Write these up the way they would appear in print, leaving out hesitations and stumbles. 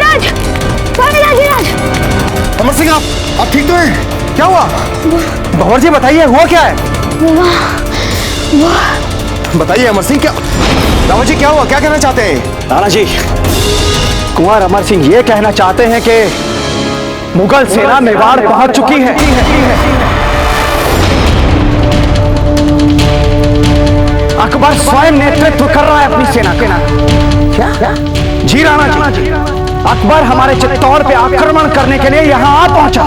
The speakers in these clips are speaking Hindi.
दाजीराज, दाजीराज। अमर सिंह, आप ठीक तो हैं? क्या हुआ? भंवर जी बताइए, हुआ क्या है? बताइए अमर सिंह, क्या रावत जी क्या हुआ, क्या कहना चाहते हैं? राणा जी, कुंवर अमर सिंह ये कहना चाहते हैं कि मुगल सेना मेवाड़ पहुंच चुकी है। अकबर स्वयं नेतृत्व कर रहा है अपनी सेना का। क्या? जी राणा जी, अकबर हमारे चित्तौड़ पे आक्रमण करने के लिए यहां आ पहुंचा।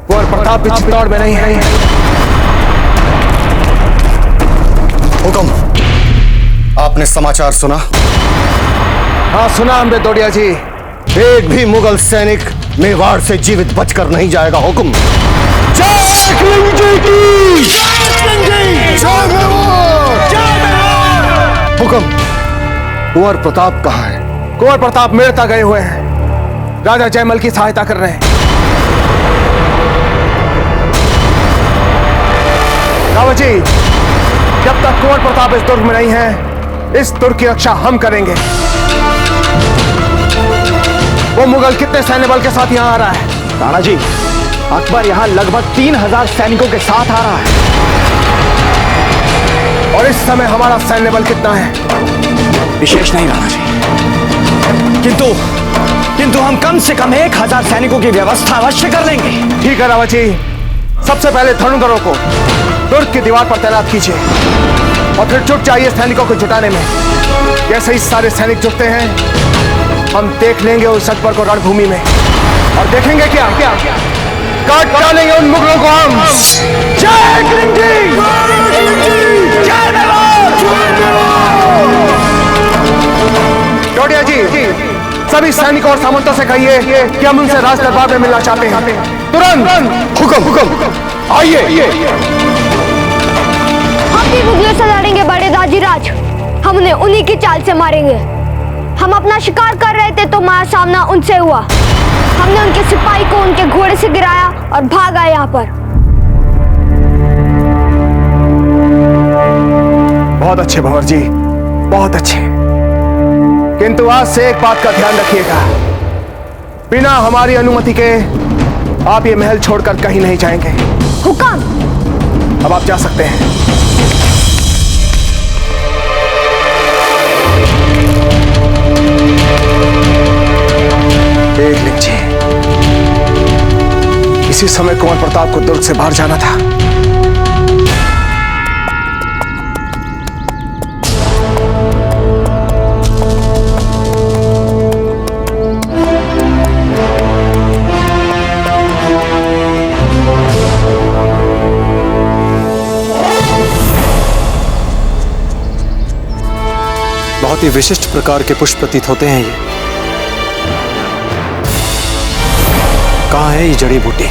कुंवर प्रताप भी चित्तौड़ में नहीं है। हुक्म, आपने समाचार सुना? हाँ सुना हमने दौड़िया जी। एक भी मुगल सैनिक मेवाड़ से जीवित बचकर नहीं जाएगा। हुक्म। जय किंग जी की! जय मेवाड़! हुक्म। कुंवर प्रताप कहाँ है? कुंवर प्रताप मेड़ता गए हुए हैं, राजा जयमल की सहायता कर रहे हैं। रावत जी, जब तक कुंवर प्रताप इस दुर्ग में नहीं है, इस दुर्ग की रक्षा हम करेंगे। वो मुगल कितने सैन्य बल के साथ यहाँ आ रहा है? राणा जी, अकबर यहाँ लगभग 3000 सैनिकों के साथ आ रहा है। और इस समय हमारा सैन्य बल कितना है? विशेष नहीं राणा जी, किंतु हम कम से कम 1000 सैनिकों की व्यवस्था अवश्य कर लेंगे। ठीक है रावत जी, सबसे पहले धनुधरों को दुर्ग की दीवार पर तैनात कीजिए और फिर जुट जाइए सैनिकों को जुटाने में। जैसे ही सारे सैनिक जुटते हैं, हम देख लेंगे उस अकबर को रणभूमि में और देखेंगे क्या काट डालेंगे उन मुगलों को हम। जय किंग जी! जय मेवाड़! दौड़िया जी, सभी सैनिकों और सामंतों से कहिए कि हम उनसे राज दरबार में मिलना चाहते हैं। तुरंत! हुक्म! आइए! हम भी मुगलों से लड़ेंगे बड़े दाजीराज। हम उन्हें उन्हीं की चाल से मारेंगे। हम अपना शिकार कर रहे थे तो हमारा सामना उनसे हुआ। हमने उनके सिपाही को उनके घोड़े से गिराया और भाग आए यहाँ पर। बहुत अच्छे भंवर जी, बहुत अच्छे। किंतु आज से एक बात का ध्यान रखिएगा, बिना हमारी अनुमति के आप ये महल छोड़कर कहीं नहीं जाएंगे। हुक्म। अब आप जा सकते हैं। देख लीजिए, इसी समय कुंवर प्रताप को दुर्ग से बाहर जाना था। बहुत ही विशिष्ट प्रकार के पुष्प प्रतीत होते हैं ये। कहाँ है ये जड़ी बूटी?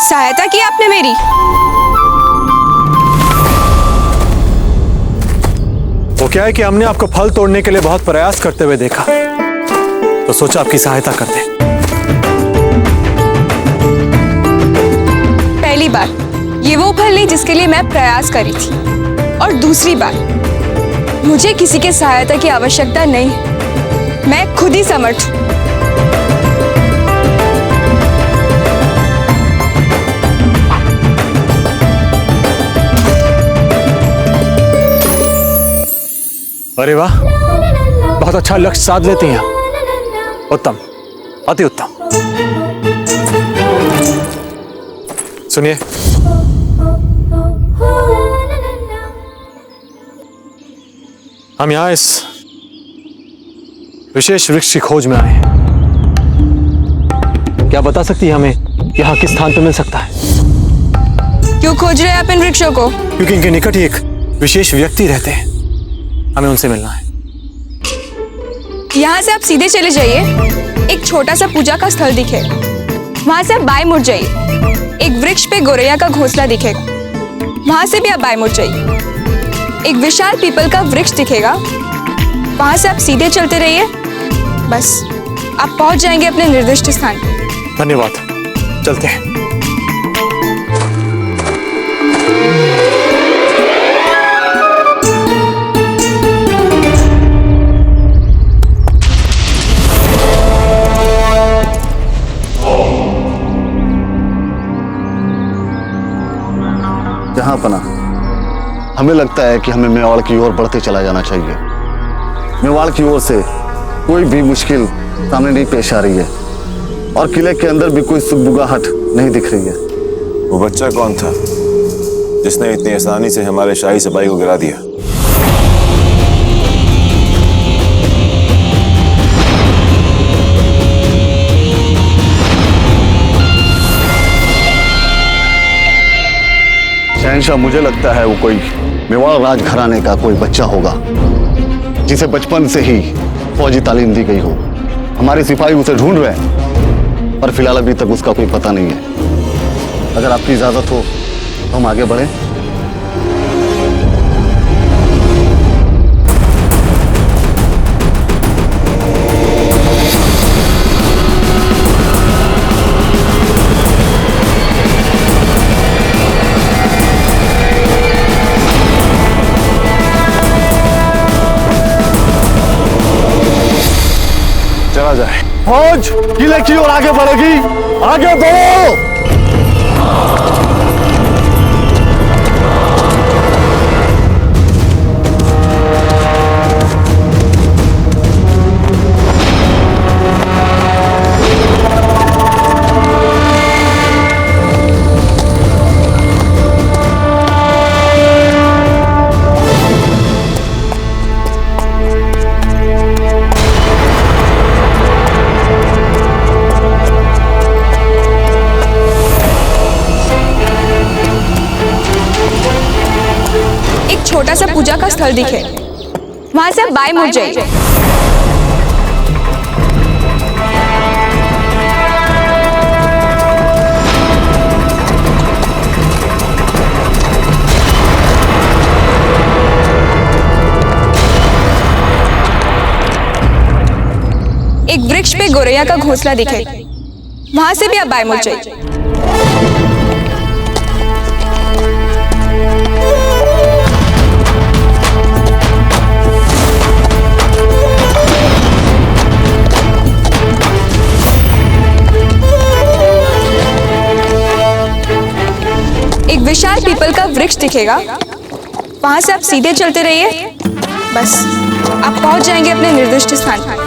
सहायता की आपने मेरी। वो क्या है कि हमने आपको फल तोड़ने के लिए बहुत प्रयास करते हुए देखा, तो सोचा आपकी सहायता कर दें। पहली बार ये वो फल नहीं जिसके लिए मैं प्रयास करी थी। और दूसरी बात, मुझे किसी के सहायता की आवश्यकता नहीं है। मैं खुद ही समर्थ हूँ। अरे वाह, बहुत अच्छा लक्ष्य साध लेती हैं आप। उत्तम, अति उत्तम। सुनिए, हम यहां इस विशेष वृक्ष की खोज में आए हैं। क्या बता सकती है हमें यहां किस स्थान पर मिल सकता है? क्यों खोज रहे हैं आप इन वृक्षों को? क्योंकि इनके निकट ही एक विशेष व्यक्ति रहते हैं, हमें उनसे मिलना है। यहाँ से आप सीधे चले जाइए, एक छोटा सा पूजा का स्थल दिखेगा। वहां से आप बाएं मुड़ जाइए, एक वृक्ष पे गोरैया का घोंसला दिखेगा। वहां से भी आप बाएं मुड़ जाइए, एक विशाल पीपल का वृक्ष दिखेगा। वहां से आप सीधे चलते रहिए, बस आप पहुंच जाएंगे अपने निर्दिष्ट स्थान। धन्यवाद, चलते हैं। जहां पना हमें लगता है कि हमें मेवाड़ की ओर बढ़ते चला जाना चाहिए। मेवाड़ की ओर से कोई भी मुश्किल सामने नहीं पेश आ रही है और किले के अंदर भी कोई सुगबुगाहट नहीं दिख रही है। वो बच्चा कौन था जिसने इतनी आसानी से हमारे शाही सिपाही को गिरा दिया? शहंशाह, मुझे लगता है वो कोई मेवाड़ राज घराने का कोई बच्चा होगा जिसे बचपन से ही फौजी तालीम दी गई हो। हमारे सिपाही उसे ढूंढ रहे हैं पर फिलहाल अभी तक उसका कोई पता नहीं है। अगर आपकी इजाजत हो तो हम आगे बढ़ें। चला जाए। फौज किले की ओर आगे बढ़ेगी, आगे बढ़ो। छोटा सा पूजा का स्थल दिखे, वहां से आप बाएं मुड़ जाइए। एक वृक्ष पे गोरैया का घोंसला दिखे, वहां से भी आप बाएं मुड़ जाइए। एक विशाल पीपल का वृक्ष दिखेगा, वहां से आप सीधे चलते रहिए, बस आप पहुंच जाएंगे अपने निर्दिष्ट स्थान पर।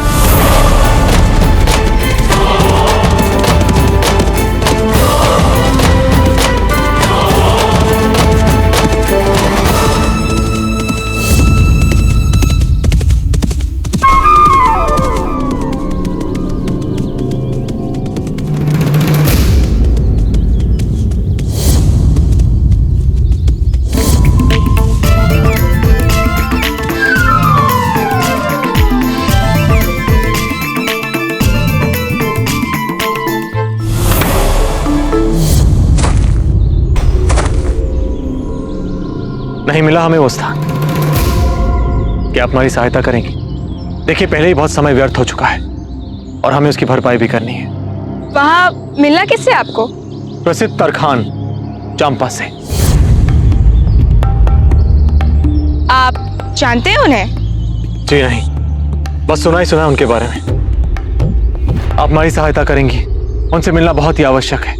नहीं मिला हमें वो स्थान। क्या आप हमारी सहायता करेंगी? देखिए, पहले ही बहुत समय व्यर्थ हो चुका है और हमें उसकी भरपाई भी करनी है। वहां मिलना किससे आपको? प्रसिद्ध तरखान चंपा से। आप जानते हैं उन्हें? जी नहीं, बस सुना ही सुना है उनके बारे में। आप हमारी सहायता करेंगी, उनसे मिलना बहुत ही आवश्यक है।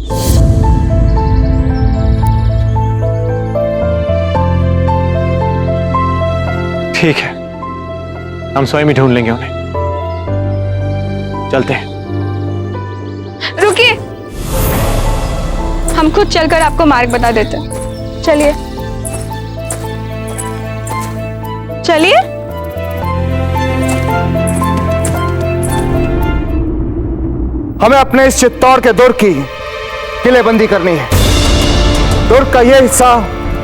ठीक है, हम स्वयं ही ढूंढ लेंगे उन्हें। चलते हैं। रुकिए, हम खुद चलकर आपको मार्ग बता देते हैं। चलिए चलिए। हमें अपने इस चित्तौड़ के दुर्ग की किलेबंदी करनी है। दुर्ग का यह हिस्सा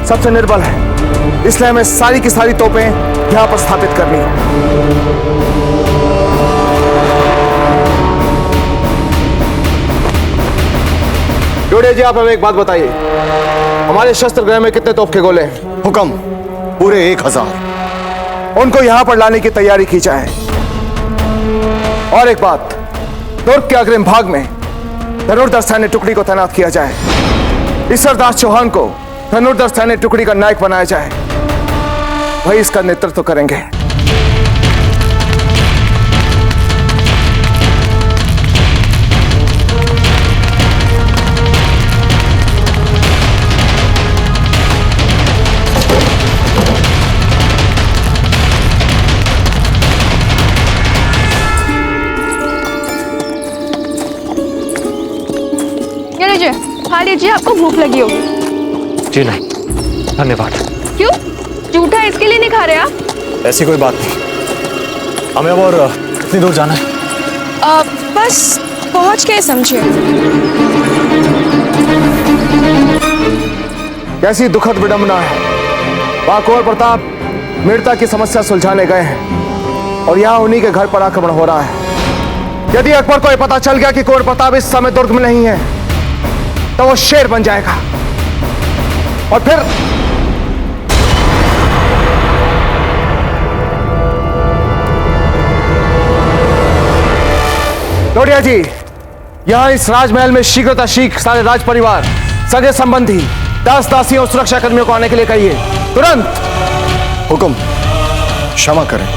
सबसे निर्बल है, इसलिए हमें सारी की सारी तोपें यहां पर स्थापित करनी है। जोड़े जी, आप हमें एक बात बताइए, हमारे शस्त्र गृह में कितने तोप के गोले हैं? हुक्म, पूरे 1000। उनको यहां पर लाने की तैयारी की जाए। और एक बात, दुर्ग के अग्रिम भाग में धनुर्धर सैन्य टुकड़ी को तैनात किया जाए। ईश्वरदास चौहान को धनुर्धर सैन्य टुकड़ी का नायक बनाया जाए, वही इसका नेतृत्व करेंगे। ये लीजिए, खा लीजिए, आपको भूख लगी होगी। जी नहीं, धन्यवाद। क्यों? जूठा इसके लिए नहीं खा रहे आप? ऐसी कोई बात नहीं, हमें अब और कितनी दूर जाना है? बस पहुंच के समझिए। कैसी दुखद विडंबना है, वहां कुंवर प्रताप मीरता की समस्या सुलझाने गए हैं और यहां उन्हीं के घर पर आक्रमण हो रहा है। यदि अकबर को यह पता चल गया कि कुंवर प्रताप इस समय दुर्ग में नहीं है, तो वो शेर बन जाएगा और फिर लोडिया जी, यहां इस राजमहल में शीघ्रता शीघ्र सारे राज परिवार, सगे संबंधी, दास दासियों और सुरक्षा कर्मियों को आने के लिए कहिए, तुरंत। हुक्म, क्षमा करें,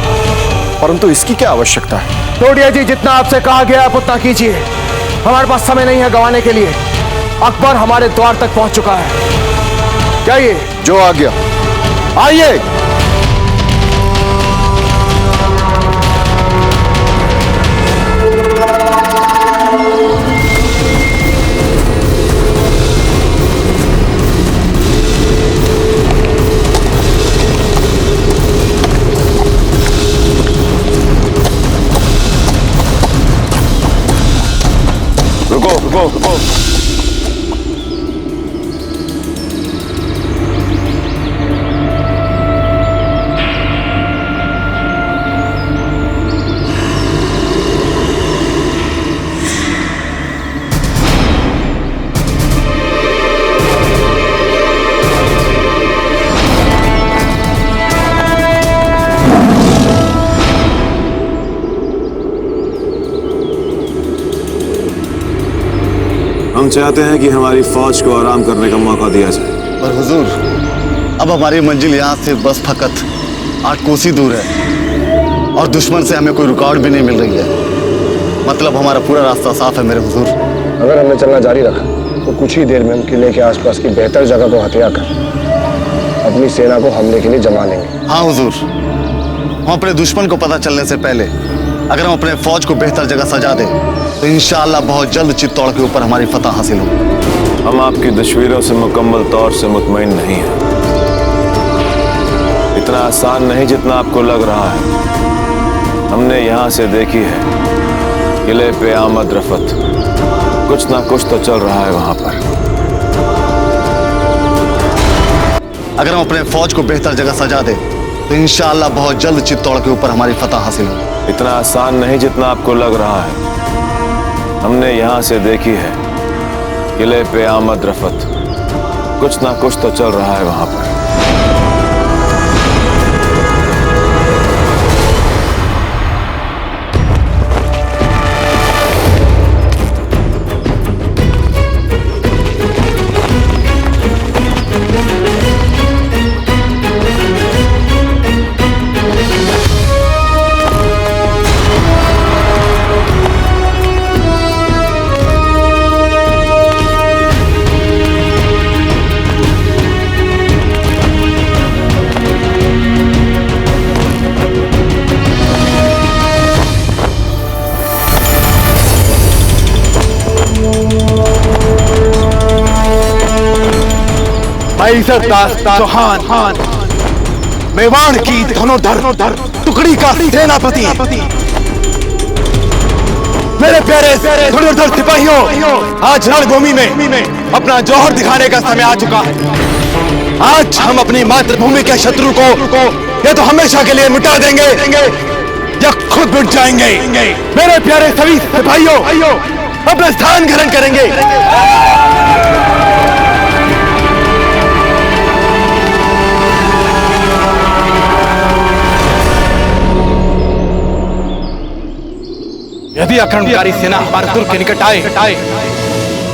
परंतु इसकी क्या आवश्यकता है? लोडिया जी, जितना आपसे कहा गया आप उतना कीजिए, हमारे पास समय नहीं है गंवाने के लिए। अकबर हमारे द्वार तक पहुंच चुका है। जाइए। जो आज्ञा। आइए। रुको रुको रुको। हम चाहते हैं कि हमारी फौज को आराम करने का मौका दिया जाए। पर हुजूर, अब हमारी मंजिल यहाँ से बस फकत 8 कोसी दूर है और दुश्मन से हमें कोई रुकावट भी नहीं मिल रही है। मतलब हमारा पूरा रास्ता साफ है मेरे हुजूर। अगर हमने चलना जारी रखा तो कुछ ही देर में हम किले के आसपास की बेहतर जगह को हथिया कर अपनी सेना को हमले के लिए जमा लेंगे। हाँ हुजूर, हम अपने दुश्मन को पता चलने से पहले अगर हम अपने फौज को बेहतर जगह सजा दें तो इंशाअल्लाह बहुत जल्द चित्तौड़ के ऊपर हमारी फतह हासिल होगी। हम आपकी तस्वीरों से मुकम्मल तौर से मुतमईन नहीं हैं। इतना आसान नहीं जितना आपको लग रहा है। हमने यहाँ से देखी है किले पे आमद रफत, कुछ ना कुछ तो चल रहा है वहां पर। अगर हम अपने फौज को बेहतर जगह सजा दें तो इंशाअल्लाह बहुत जल्द चित्तौड़ के ऊपर हमारी फतह हासिल होगी। इतना आसान नहीं जितना आपको लग रहा है। हमने यहाँ से देखी है किले पे आमद रफत, कुछ ना कुछ तो चल रहा है वहां पर। ईसरदास चौहान, मेवाड़ की धनुर्धर टुकड़ी का सेनापति, मेरे प्यारे धनुर्धर सिपाहियों, आज रणभूमि में अपना जौहर दिखाने का समय आ चुका है। आज हम अपनी मातृभूमि के शत्रु को या तो हमेशा के लिए मिटा देंगे या खुद मिट जाएंगे। मेरे प्यारे सभी सिपाहियों, अपना स्थान ग्रहण करेंगे। यदि आक्रमणकारी सेना हमारे दुर्ग के निकट आए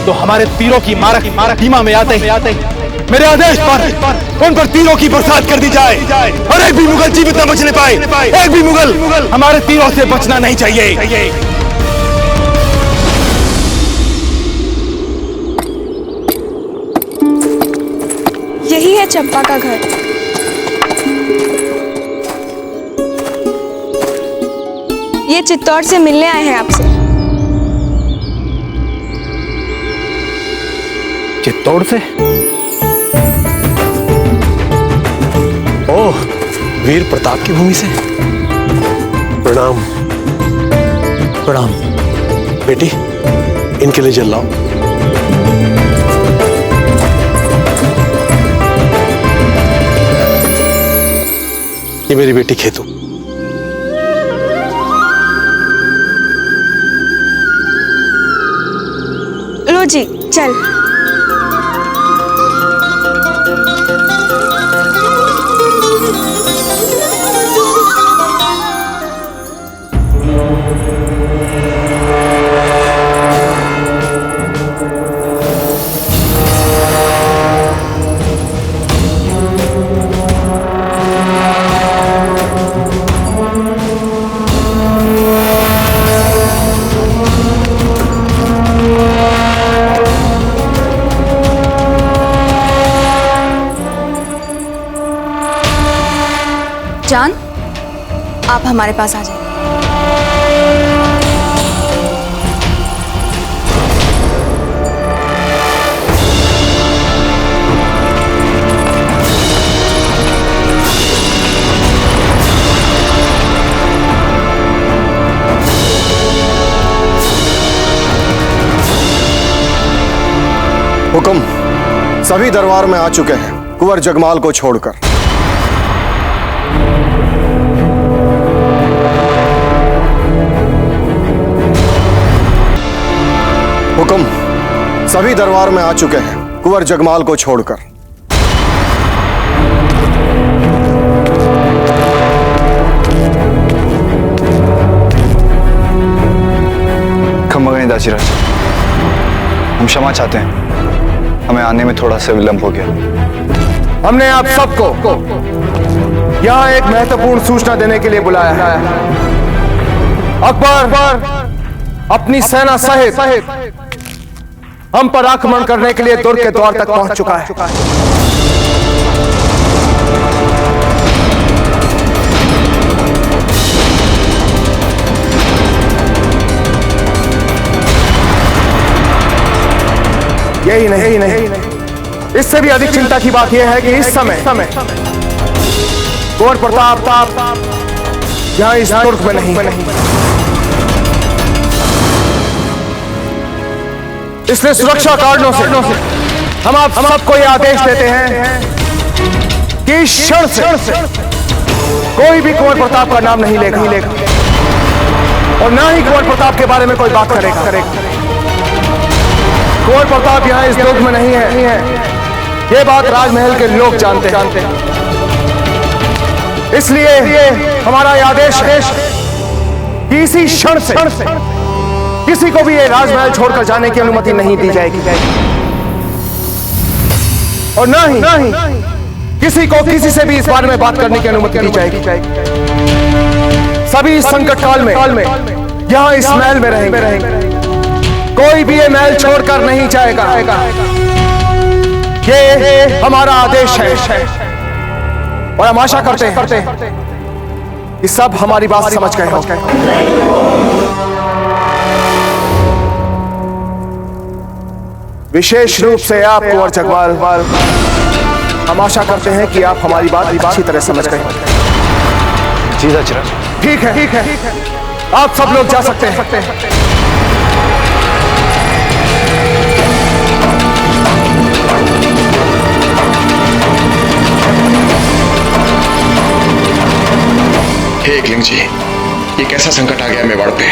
तो हमारे तीरों की मारक सीमा में आते मेरे आदेश पर उन पर तीरों की बरसात कर दी जाए और एक भी मुगल जीवित न बचने पाए। एक भी मुगल हमारे तीरों से बचना नहीं चाहिए। यही है चंपा का घर। ये चित्तौड़ से मिलने आए हैं आपसे। चित्तौड़ से? ओह, वीर प्रताप की भूमि से। प्रणाम प्रणाम। बेटी, इनके लिए जल लाओ। ये मेरी बेटी खेतू। लो जी, चल। जान, आप हमारे पास आ जाइए। हुक्म, सभी दरबार में आ चुके हैं कुंवर जगमाल को छोड़कर। हुक्म, सभी दरबार में आ चुके हैं कुंवर जगमाल को छोड़कर। खम्मा गए दाजीराज, हम क्षमा चाहते हैं, हमें आने में थोड़ा सा विलंब हो गया। हमने आप सबको यहाँ एक महत्वपूर्ण सूचना देने के लिए बुलाया है। अकबर अपनी सेना सहित हम पर आक्रमण करने के लिए दुर्ग के द्वार तक पहुंच चुका है। यही नहीं, इससे भी अधिक चिंता की बात यह है कि इस समय कुंवर प्रताप यहाँ इस दुर्ग में नहीं। इसलिए सुरक्षा कारणों से हम आप सबको यह आदेश देते हैं कि इस क्षण से कोई भी कुंवर प्रताप का नाम नहीं लेगा और ना ही कुंवर प्रताप के बारे में कोई बात करेगा। कुंवर प्रताप यहाँ इस दुर्ग में नहीं है, ये बात राजमहल के लोग जानते हैं। इसलिए हमारा यह आदेश है कि इसी क्षण से किसी को भी ये राजमहल छोड़कर जाने की अनुमति नहीं दी जाएगी और ना ही किसी को किसी से भी इस बारे में बात करने की अनुमति दी जाएगी। सभी इस संकट काल में यहाँ इस महल में रहेंगे। कोई भी ये महल छोड़कर नहीं जाएगा। ये हमारा आदेश है और हम आशा करते हैं कि सब हमारी बात समझ गए होंगे। विशेष रूप से आप कुंवर जगमाल, हम आशा करते हैं कि आप हमारी बात अच्छी तरह समझ गए। जी दाजीराज। ठीक है, आप सब लोग जा सकते हैं। हे एकलिंग जी, ये कैसा संकट आ गया मेवाड़ पे?